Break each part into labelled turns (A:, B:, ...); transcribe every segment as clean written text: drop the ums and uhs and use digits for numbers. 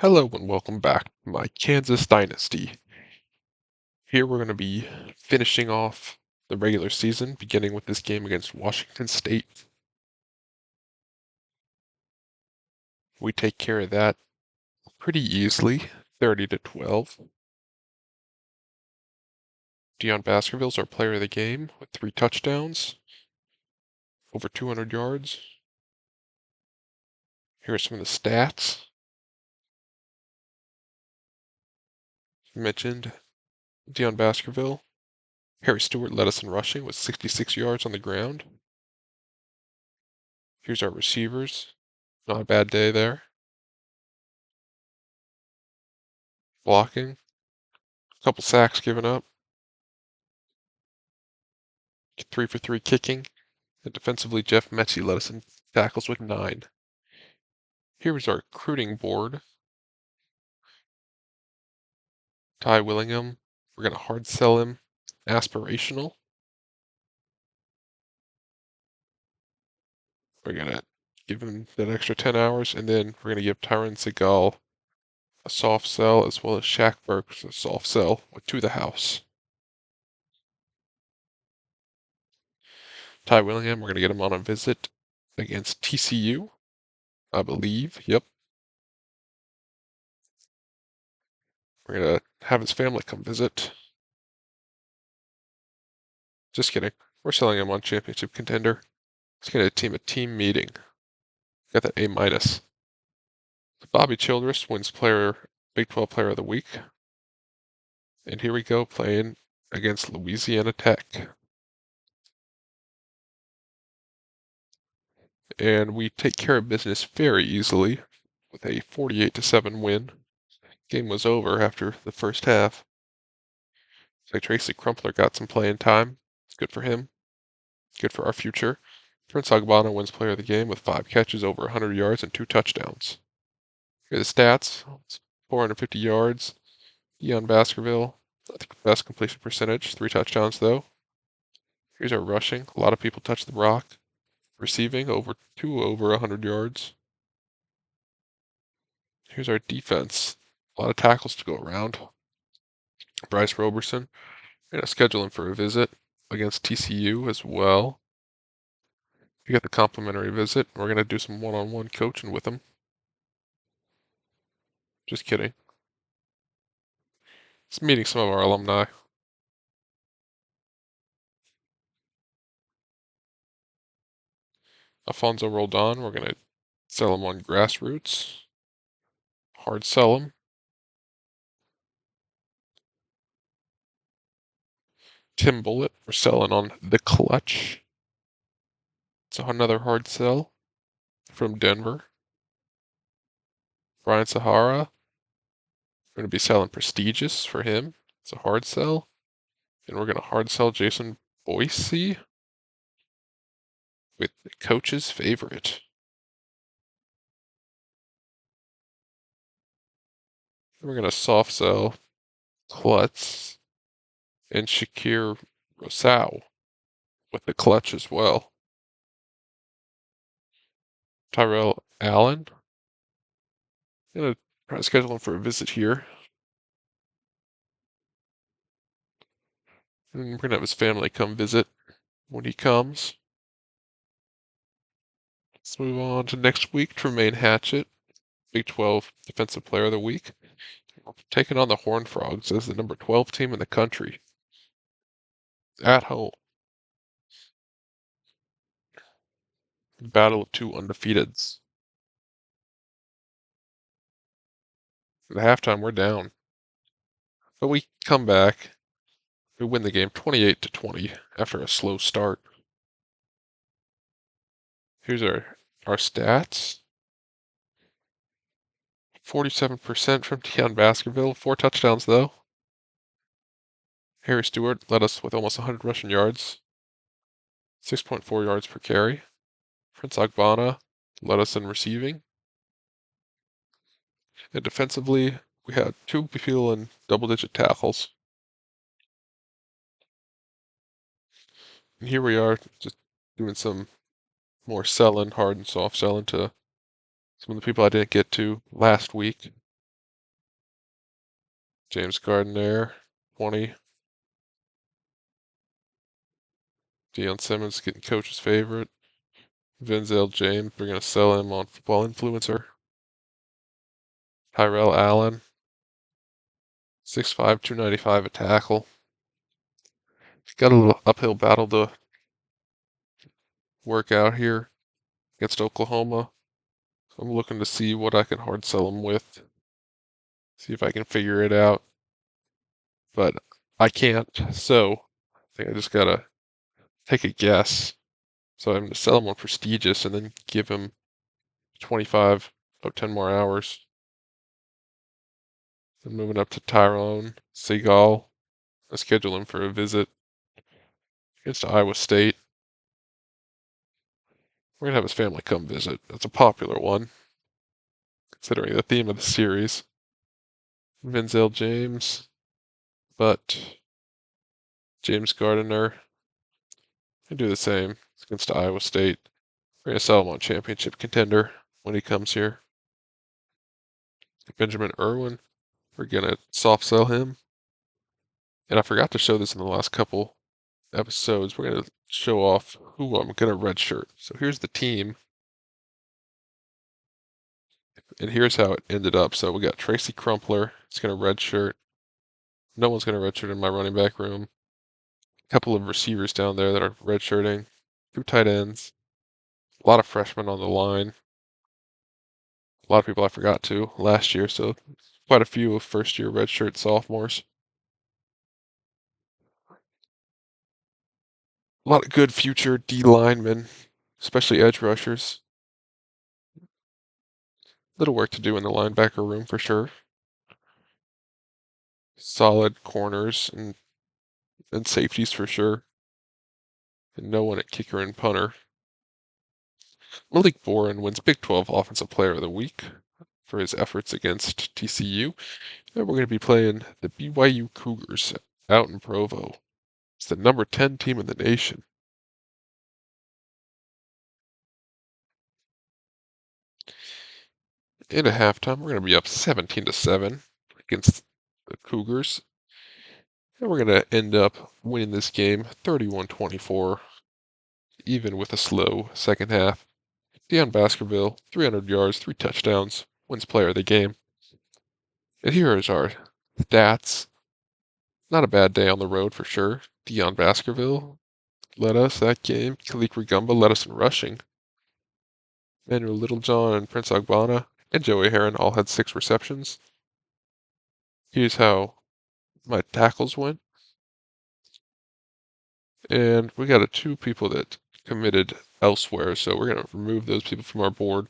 A: Hello and welcome back to my Kansas Dynasty. Here we're going to be finishing off the regular season, beginning with this game against Washington State. We take care of that pretty easily, 30-12. Deion Baskerville's our player of the game with 3 touchdowns, over 200 yards. Here are some of the stats. Mentioned Deion Baskerville. Harry Stewart led us in rushing with 66 yards on the ground. Here's our receivers. Not a bad day there. Blocking. A couple sacks given up. 3 for 3 kicking. And defensively, Jeff Metsy led us in tackles with 9. Here is our recruiting board. Ty Willingham. We're going to hard sell him. Aspirational. We're going to give him that extra 10 hours, and then we're going to give Tyron Segal a soft sell, as well as Shaq Burks a soft sell to the house. Ty Willingham, we're going to get him on a visit against TCU, I believe. Yep. We're going to have his family come visit. Just kidding. We're selling him on championship contender. Let's get a team meeting. Got that A-. Bobby Childress wins Big 12 Player of the Week. And here we go, playing against Louisiana Tech. And we take care of business very easily with a 48-7 win. Game was over after the first half. So Tracy Crumpler got some playing time. It's good for him. Good for our future. Prince Agbana wins Player of the Game with 5 catches, over 100 yards, and 2 touchdowns. Here are the stats. 450 yards. Deion Baskerville, I think best completion percentage. 3 touchdowns, though. Here's our rushing. A lot of people touch the rock. Receiving, over 100 yards. Here's our defense. A lot of tackles to go around. Bryce Roberson. We're going to schedule him for a visit against TCU as well. You get the complimentary visit. We're going to do some one-on-one coaching with him. Just kidding. Just meeting some of our alumni. Alfonso Roldan, we're going to sell him on grassroots. Hard sell him. Tim Bullitt, we're selling on the clutch. So another hard sell from Denver. Brian Sahara, we're going to be selling prestigious for him. It's a hard sell. And we're going to hard sell Jason Boise with the coach's favorite. We're going to soft sell Klutz and Shakir Rosau with the clutch as well. Tyrell Allen. I'm going to try to schedule him for a visit here. And we're going to have his family come visit when he comes. Let's move on to next week. Tremaine Hatchett, Big 12 Defensive Player of the Week. We're taking on the Horned Frogs as the number 12 team in the country. At home. Battle of 2 undefeateds. At halftime, we're down. But we come back. We win the game 28-20 after a slow start. Here's our stats. 47% from Deion Baskerville. 4 touchdowns, though. Harry Stewart led us with almost 100 rushing yards. 6.4 yards per carry. Prince Agbana led us in receiving. And defensively, we had 2 people in double-digit tackles. And here we are, just doing some more selling, hard and soft selling to some of the people I didn't get to last week. James Gardner, 20. Deion Simmons getting coach's favorite. Vinzel James, we're going to sell him on Football Influencer. Tyrell Allen, 6'5", 295 a tackle. He's got a little uphill battle to work out here against Oklahoma. So I'm looking to see what I can hard sell him with. See if I can figure it out. But I can't, so I think I just gotta take a guess. So I'm gonna sell him on prestigious and then give him 25 or 10 more hours. Then moving up to Tyrone Seagal. I schedule him for a visit against Iowa State. We're gonna have his family come visit. That's a popular one, considering the theme of the series. Vinzel James, but James Gardner can do the same against Iowa State. We're gonna sell him on championship contender when he comes here. Benjamin Irwin, we're gonna soft sell him. And I forgot to show this in the last couple episodes. We're gonna show off who I'm gonna redshirt. So here's the team. And here's how it ended up. So we got Tracy Crumpler. He's gonna redshirt. No one's gonna redshirt in my running back room. A couple of receivers down there that are redshirting. 2 tight ends. A lot of freshmen on the line. A lot of people I forgot to last year, so quite a few of first-year redshirt sophomores. A lot of good future D linemen, especially edge rushers. Little work to do in the linebacker room for sure. Solid corners and safeties for sure. And no one at kicker and punter. Malik Boren wins Big 12 Offensive Player of the Week for his efforts against TCU. And we're going to be playing the BYU Cougars out in Provo. It's the number 10 team in the nation. In a halftime, we're going to be up 17-7 against the Cougars. And we're going to end up winning this game 31-24, even with a slow second half. Deion Baskerville, 300 yards, 3 touchdowns, wins player of the game. And here is our stats. Not a bad day on the road for sure. Deion Baskerville led us that game. Kalik Rigumba led us in rushing. Manuel Littlejohn and Prince Agbana and Joey Heron all had 6 receptions. Here's how my tackles went. And we got 2 people that committed elsewhere, so we're going to remove those people from our board.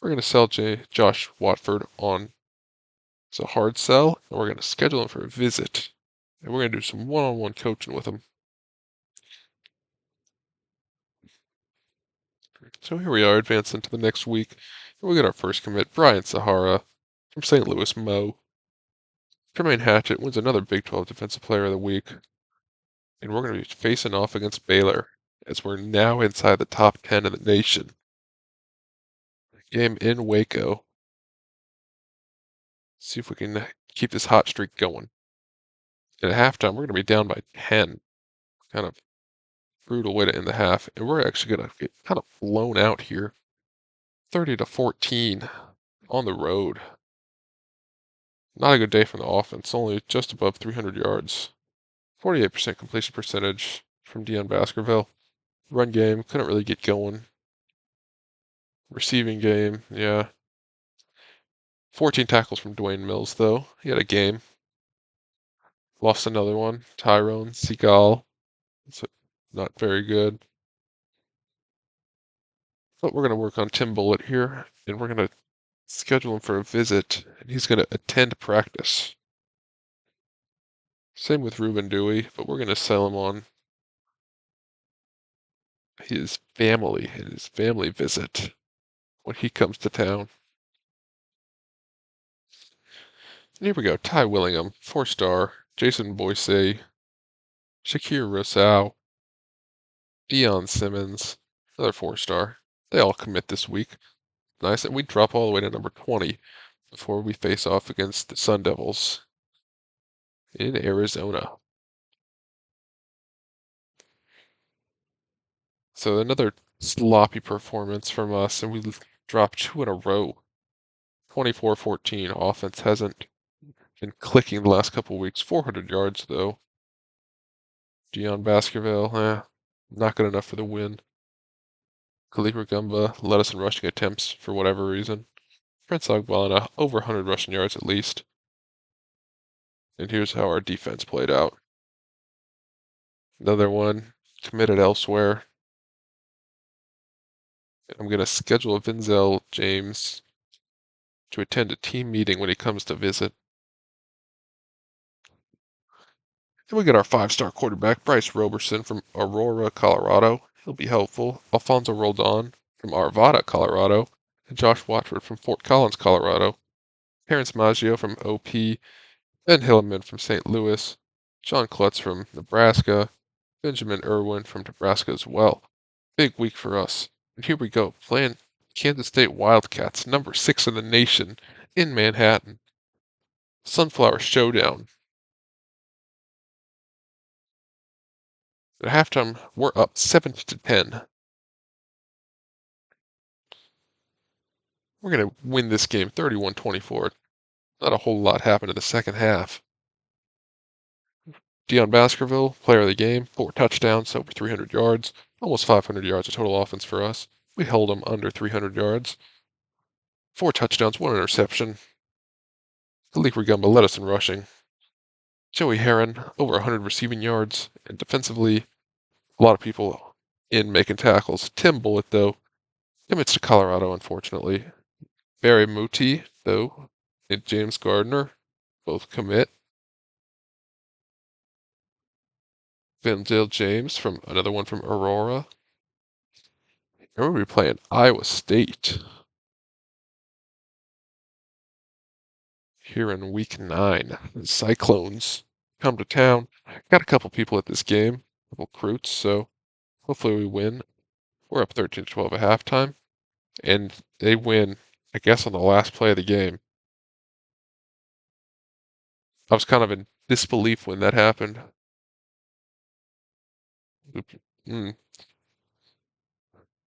A: We're going to sell Josh Watford on as a hard sell, and we're going to schedule him for a visit. And we're going to do some one-on-one coaching with him. So here we are, advancing to the next week. And we got our first commit, Brian Sahara from St. Louis Mo. Tremaine Hatchett wins another Big 12 Defensive Player of the Week. And we're going to be facing off against Baylor, as we're now inside the top 10 in the nation. Game in Waco. See if we can keep this hot streak going. And at halftime, we're going to be down by 10. Kind of brutal way to end the half. And we're actually going to get kind of blown out here. 30-14 on the road. Not a good day from the offense. Only just above 300 yards. 48% completion percentage from Deion Baskerville. Run game, couldn't really get going. Receiving game, yeah. 14 tackles from Dwayne Mills, though. He had a game. Lost another one. Tyrone Seagal. It's not very good. But we're going to work on Tim Bullitt here, and we're going to schedule him for a visit, and he's going to attend practice. Same with Ruben Dewey, but we're going to sell him on his family and his family visit when he comes to town. And here we go. Ty Willingham, 4-star. Jason Boyce, Shakir Rosau, Deion Simmons, another 4-star. They all commit this week. Nice, and we drop all the way to number 20 before we face off against the Sun Devils. in Arizona. So another sloppy performance from us, and we dropped two in a row. 24-14. Offense hasn't been clicking the last couple weeks. 400 yards, though. Dion Baskerville, not good enough for the win. Khalifa Gumba led us in rushing attempts for whatever reason. Prince Agbana, over 100 rushing yards at least. And here's how our defense played out. Another one committed elsewhere. I'm going to schedule Vinzel James to attend a team meeting when he comes to visit. And we get our five-star quarterback, Bryce Roberson from Aurora, Colorado. He'll be helpful. Alfonso Roldan from Arvada, Colorado. And Josh Watford from Fort Collins, Colorado. Terrence Maggio from OP. Ben Hilleman from St. Louis. John Klutz from Nebraska. Benjamin Irwin from Nebraska as well. Big week for us. And here we go, playing Kansas State Wildcats, number 6 in the nation, in Manhattan. Sunflower Showdown. At halftime, we're up 17-10. We're going to win this game 31-24. Not a whole lot happened in the second half. Dion Baskerville, player of the game, 4 touchdowns, over 300 yards, almost 500 yards of total offense for us. We held him under 300 yards. 4 touchdowns, 1 interception. Khalifa Gumba led us in rushing. Joey Heron, over 100 receiving yards, and defensively, a lot of people in making tackles. Tim Bullitt, though, commits to Colorado, unfortunately. Barry Muti, though, and James Gardner both commit. Vinzel James from another one from Aurora. And we'll be playing Iowa State here in week 9. The Cyclones come to town. Got a couple people at this game, a couple recruits, so hopefully we win. We're up 13-12 at halftime, and they win, I guess, on the last play of the game. I was kind of in disbelief when that happened. Mm,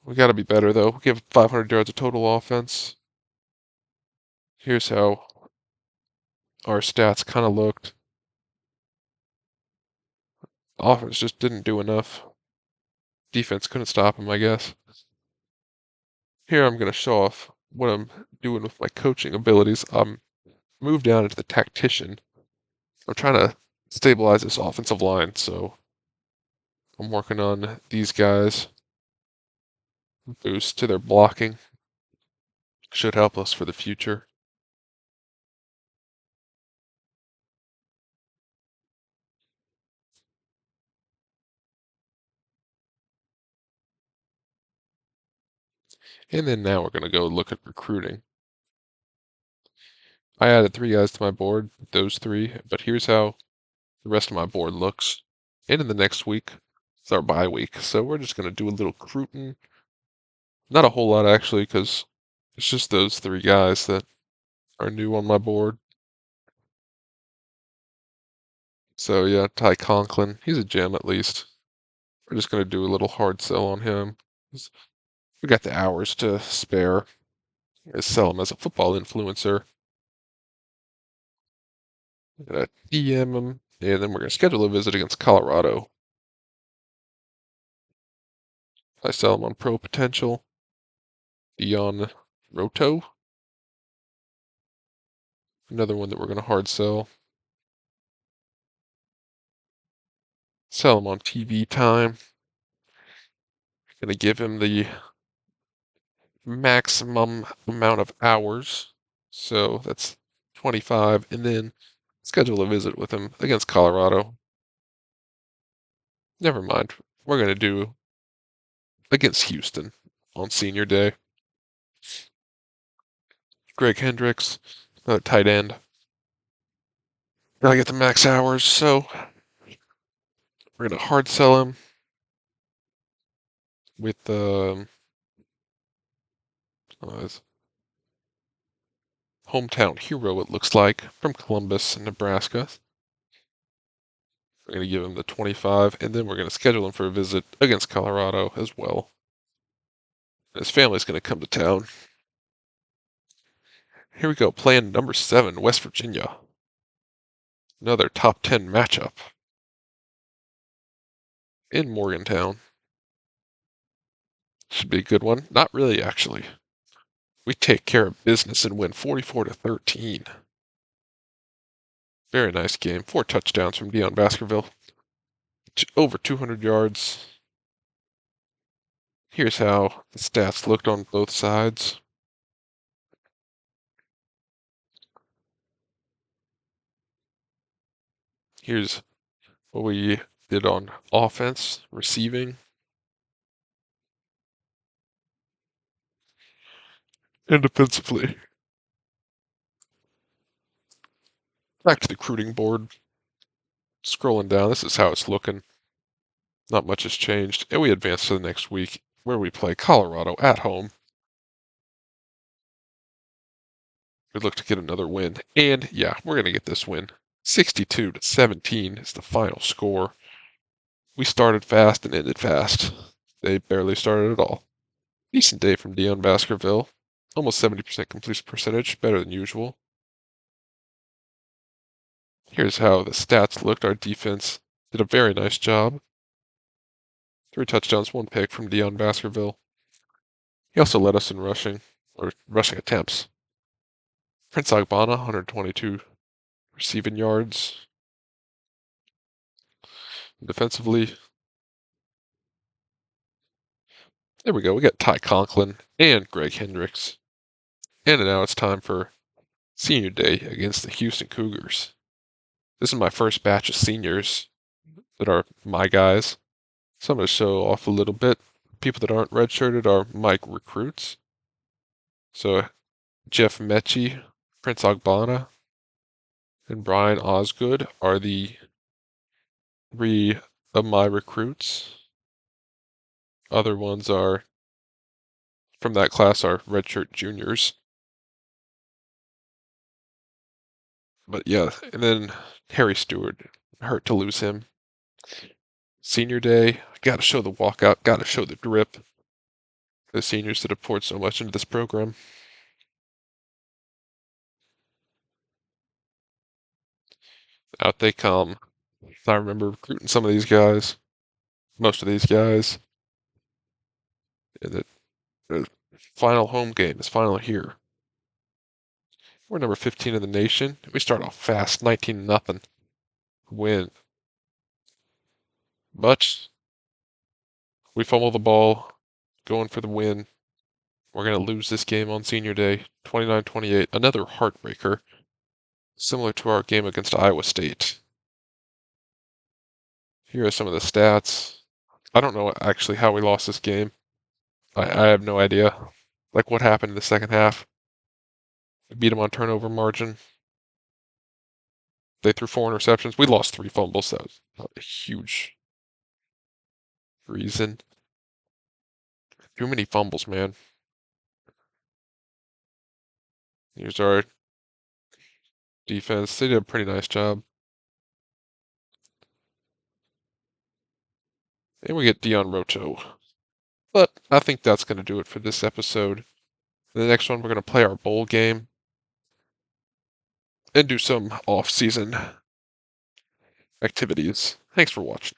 A: we got to be better, though. We have 500 yards of total offense. Here's how our stats kind of looked. Offense just didn't do enough. Defense couldn't stop him, I guess. Here I'm going to show off what I'm doing with my coaching abilities. I'm moved down into the tactician. I'm trying to stabilize this offensive line, so I'm working on these guys. Boost to their blocking. Should help us for the future. And then now we're going to go look at recruiting. I added 3 guys to my board, those 3, but here's how the rest of my board looks. And in the next week, it's our bye week, so we're just going to do a little recruiting. Not a whole lot, actually, because it's just those 3 guys that are new on my board. So yeah, Ty Conklin, he's a gem at least. We're just going to do a little hard sell on him. We got the hours to spare. Sell him as a football influencer. We're going to DM him, and then we're going to schedule a visit against Colorado. I sell him on Pro Potential. Dion Roto. Another one that we're going to hard sell. Sell him on TV time. Going to give him the maximum amount of hours. So that's 25. And then schedule a visit with him against Colorado. Never mind. We're going to do against Houston on senior day. Greg Hendricks, another tight end. Gotta get the max hours, so we're going to hard sell him with his hometown hero, it looks like, from Columbus, Nebraska. We're going to give him the 25, and then we're going to schedule him for a visit against Colorado as well. His family's going to come to town. Here we go, playing number 7, West Virginia. Another top 10 matchup in Morgantown. Should be a good one. Not really, actually. We take care of business and win 44-13. Very nice game. 4 touchdowns from Deion Baskerville. Over 200 yards. Here's how the stats looked on both sides. Here's what we did on offense, receiving, and defensively. Back to the recruiting board. Scrolling down, this is how it's looking. Not much has changed. And we advance to the next week, where we play Colorado at home. We look to get another win. And yeah, we're going to get this win. 62-17 is the final score. We started fast and ended fast. They barely started at all. Decent day from Deion Baskerville. Almost 70% completion percentage, better than usual. Here's how the stats looked. Our defense did a very nice job. 3 touchdowns, 1 pick from Deion Baskerville. He also led us in rushing attempts. Prince Agbana, 122 receiving yards. Defensively, there we go. We got Ty Conklin and Greg Hendricks. And now it's time for senior day against the Houston Cougars. This is my first batch of seniors that are my guys. So I'm going to show off a little bit. People that aren't redshirted are my recruits. So Jeff Mechie, Prince Agbana, and Brian Osgood are the 3 of my recruits. Other ones are from that class are redshirt juniors. But yeah, and then Harry Stewart, hurt to lose him. Senior day, gotta show the walkout, gotta show the drip. The seniors that have poured so much into this program. Out they come. I remember recruiting some of these guys, most of these guys. And the final home game is finally here. We're number 15 in the nation. We start off fast, 19-0. Win. But we fumble the ball, going for the win. We're going to lose this game on senior day, 29-28. Another heartbreaker, similar to our game against Iowa State. Here are some of the stats. I don't know actually how we lost this game. I have no idea. Like what happened in the second half. We beat them on turnover margin. They threw 4 interceptions. We lost 3 fumbles. That was a huge reason. Too many fumbles, man. Here's our defense. They did a pretty nice job. And we get Dion Rocho. But I think that's going to do it for this episode. In the next one, we're going to play our bowl game and do some off-season activities. Thanks for watching.